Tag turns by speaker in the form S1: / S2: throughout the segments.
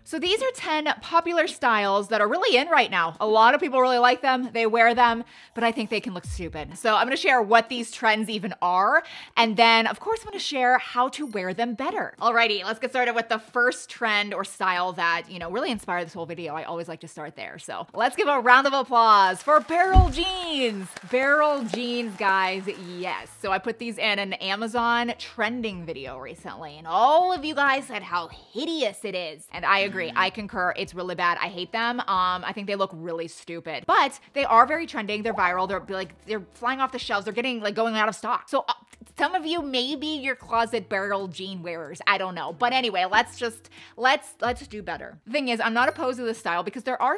S1: So these are 10 popular styles that are really in right now. A lot of people really like them, they wear them, but I think they can look stupid. So I'm gonna share what these trends even are, and then of course I'm gonna share how to wear them better. Alrighty, let's get started with the first trend or style that, you know, really inspired this whole video. I always like to start there. So let's give a round of applause for barrel jeans. Barrel jeans, guys, yes. So I put these in an Amazon trending video recently, and all of you guys said how hideous it is. And I agree. I concur. It's really bad. I hate them. I think they look really stupid, but they are very trending. They're viral. They're flying off the shelves. They're going out of stock. So some of you may be your closet barrel jean wearers. I don't know. But anyway, let's do better. The thing is, I'm not opposed to this style because there are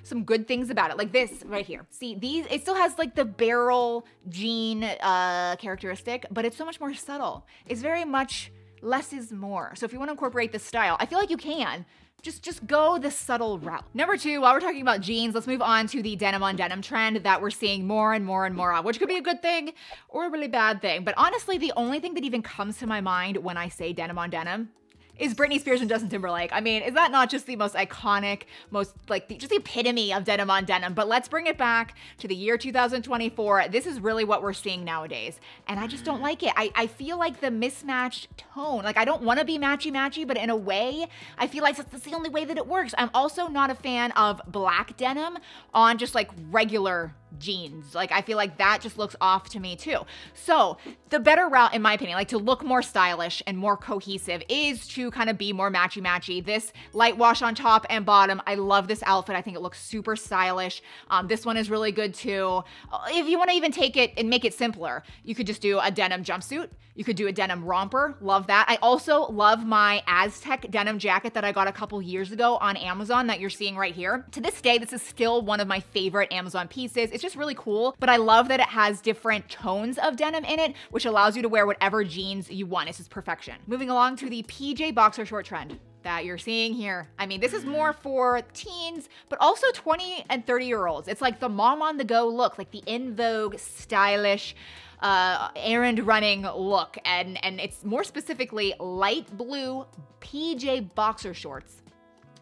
S1: some good things about it. Like this right here. See, it still has like the barrel jean characteristic, but it's so much more subtle. It's very much less is more. So if you want to incorporate this style, I feel like you can. Just go the subtle route. Number two, while we're talking about jeans, let's move on to the denim on denim trend that we're seeing more and more and more of, which could be a good thing or a really bad thing. But honestly, the only thing that even comes to my mind when I say denim on denim is Britney Spears and Justin Timberlake. I mean, is that not just the most iconic, just the epitome of denim on denim? But let's bring it back to the year 2024. This is really what we're seeing nowadays. And I just don't like it. I feel like the mismatched tone, like I don't want to be matchy-matchy, but in a way, I feel like that's the only way that it works. I'm also not a fan of black denim on just like regular jeans. Like I feel like that just looks off to me too. So the better route, in my opinion, like to look more stylish and more cohesive, is to kind of be more matchy-matchy. This light wash on top and bottom, I love this outfit. I think it looks super stylish. This one is really good too. If you want to even take it and make it simpler, you could just do a denim jumpsuit. You could do a denim romper. Love that. I also love my Aztec denim jacket that I got a couple years ago on Amazon that you're seeing right here. To this day, this is still one of my favorite Amazon pieces. It's just really cool, but I love that it has different tones of denim in it, which allows you to wear whatever jeans you want. It's just perfection. Moving along to the PJ boxer short trend that you're seeing here. I mean, this is more for teens, but also 20 and 30-year-olds. It's like the mom on the go look, like the in vogue, stylish, errand running look. And it's more specifically light blue PJ boxer shorts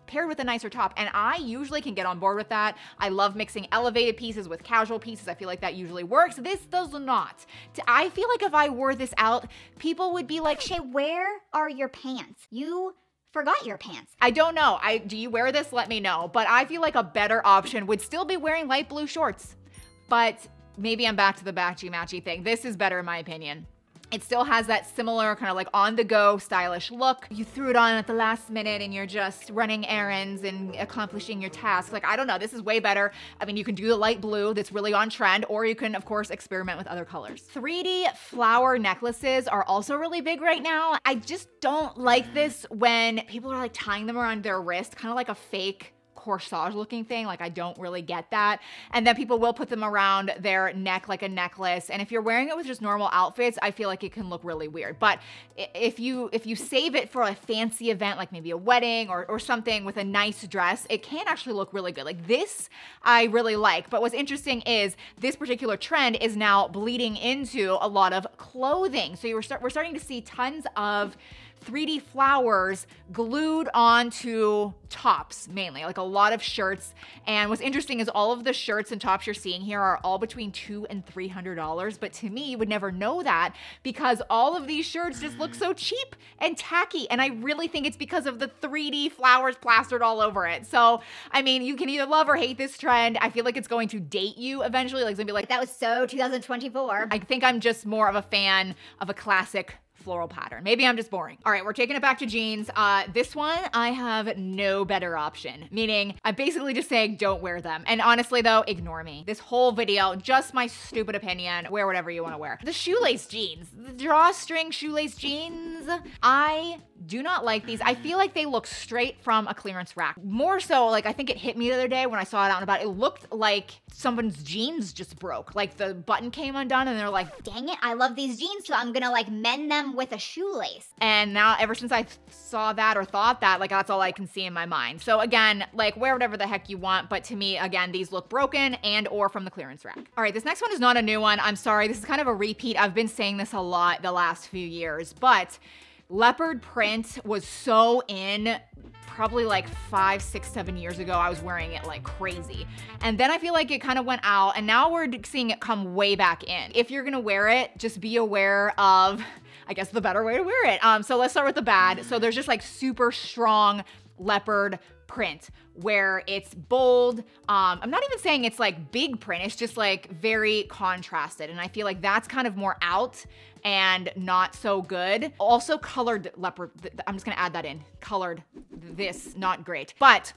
S1: paired with a nicer top. And I usually can get on board with that. I love mixing elevated pieces with casual pieces. I feel like that usually works. This does not. I feel like if I wore this out, people would be like,
S2: Shea, where are your pants? You forgot your pants.
S1: I don't know. Do you wear this? Let me know. But I feel like a better option would still be wearing light blue shorts. But maybe I'm back to the matchy-matchy thing. This is better in my opinion. It still has that similar kind of like on-the-go stylish look. You threw it on at the last minute and you're just running errands and accomplishing your tasks. Like, I don't know, this is way better. I mean, you can do the light blue that's really on trend, or you can, of course, experiment with other colors. 3D flower necklaces are also really big right now. I just don't like this when people are like tying them around their wrist, kind of like a fake corsage looking thing. Like I don't really get that. And then people will put them around their neck like a necklace. And if you're wearing it with just normal outfits, I feel like it can look really weird. But if you save it for a fancy event, like maybe a wedding or something with a nice dress, it can actually look really good. Like this, I really like. But what's interesting is this particular trend is now bleeding into a lot of clothing. So we're starting to see tons of 3D flowers glued onto tops, mainly, like a lot of shirts. And what's interesting is all of the shirts and tops you're seeing here are all between $200 and $300. But to me, you would never know that because all of these shirts just look so cheap and tacky. And I really think it's because of the 3D flowers plastered all over it. So, I mean, you can either love or hate this trend. I feel like it's going to date you eventually. Like it's gonna be like,
S2: that was so 2024.
S1: I think I'm just more of a fan of a classic floral pattern. Maybe I'm just boring. All right, we're taking it back to jeans. This one, I have no better option, meaning I'm basically just saying don't wear them. And honestly though, ignore me. This whole video, just my stupid opinion, wear whatever you wanna wear. The shoelace jeans, the drawstring shoelace jeans, I do not like these. I feel like they look straight from a clearance rack. More so, like I think it hit me the other day when I saw it out and about. It looked like someone's jeans just broke. Like the button came undone and they're like,
S2: dang it, I love these jeans, so I'm gonna like mend them with a shoelace.
S1: And now ever since I saw that or thought that, like that's all I can see in my mind. So again, like wear whatever the heck you want. But to me, again, these look broken and or from the clearance rack. All right, this next one is not a new one. I'm sorry, this is kind of a repeat. I've been saying this a lot the last few years, but Leopard print was so in probably like 5, 6, 7 years ago. I was wearing it like crazy. And then I feel like it kind of went out, and now we're seeing it come way back in. If you're gonna wear it, just be aware of, I guess, the better way to wear it. So let's start with the bad. So there's just like super strong leopard print where it's bold. I'm not even saying it's like big print. It's just like very contrasted. And I feel like that's kind of more out and not so good. Also colored leopard. I'm just gonna add that in. Colored, this, not great. But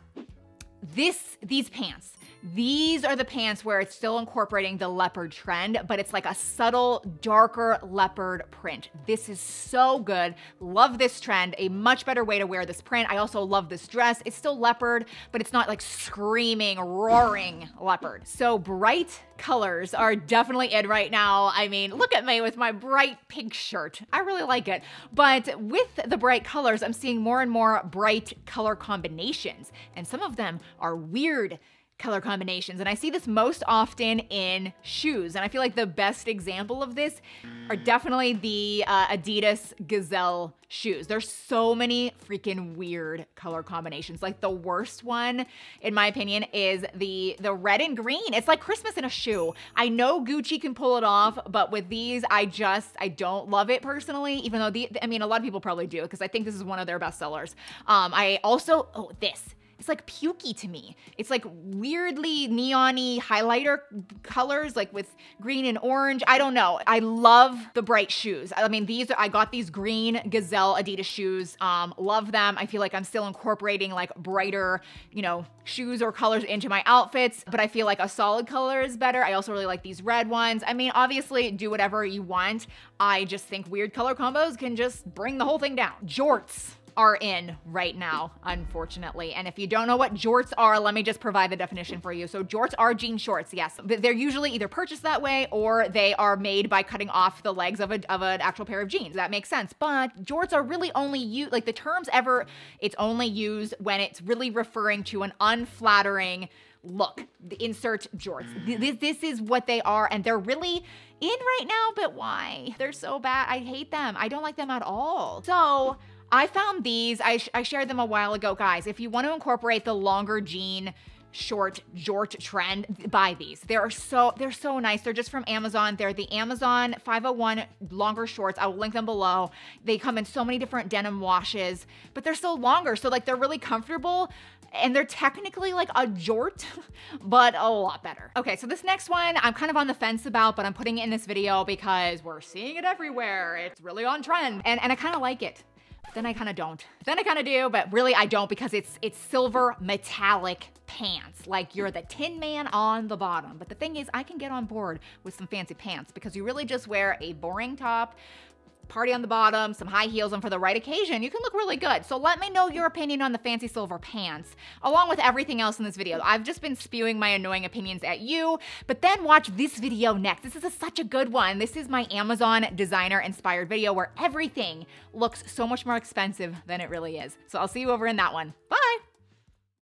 S1: these pants, these are the pants where it's still incorporating the leopard trend, but it's like a subtle, darker leopard print. This is so good. Love this trend. A much better way to wear this print. I also love this dress. It's still leopard, but it's not like screaming, roaring leopard. So bright colors are definitely in right now. I mean, look at me with my bright pink shirt. I really like it. But with the bright colors, I'm seeing more and more bright color combinations, and some of them are weird color combinations. And I see this most often in shoes. And I feel like the best example of this are definitely the Adidas Gazelle shoes. There's so many freaking weird color combinations. Like the worst one, in my opinion, is the red and green. It's like Christmas in a shoe. I know Gucci can pull it off, but with these, I don't love it personally, even though I mean, a lot of people probably do, because I think this is one of their best sellers. I also, this. It's like pukey to me. It's like weirdly neon-y highlighter colors, like with green and orange. I don't know. I love the bright shoes. I mean, I got these green Gazelle Adidas shoes. Love them. I feel like I'm still incorporating like brighter, shoes or colors into my outfits, but I feel like a solid color is better. I also really like these red ones. I mean, obviously do whatever you want. I just think weird color combos can just bring the whole thing down. Jorts are in right now, unfortunately. And if you don't know what jorts are, let me just provide the definition for you. So jorts are jean shorts, yes. They're usually either purchased that way or they are made by cutting off the legs of an actual pair of jeans. That makes sense. But jorts are really only used, like the terms it's only used when it's really referring to an unflattering look. Insert jorts. This is what they are, and they're really in right now, but why? They're so bad. I hate them. I don't like them at all. So I found these. I shared them a while ago. Guys, if you want to incorporate the longer jean short jort trend, buy these. They're so nice. They're just from Amazon. They're the Amazon 501 longer shorts. I will link them below. They come in so many different denim washes, but they're so longer. So like they're really comfortable, and they're technically like a jort, but a lot better. Okay, so this next one I'm kind of on the fence about, but I'm putting it in this video because we're seeing it everywhere. It's really on trend, and I kind of like it. Then I kind of don't. Then I kind of do, but really I don't, because it's silver metallic pants. Like you're the Tin Man on the bottom. But the thing is, I can get on board with some fancy pants, because you really just wear a boring top, party on the bottom, some high heels, and for the right occasion, you can look really good. So let me know your opinion on the fancy silver pants, along with everything else in this video. I've just been spewing my annoying opinions at you, but then watch this video next. This is such a good one. This is my Amazon designer inspired video where everything looks so much more expensive than it really is. So I'll see you over in that one. Bye.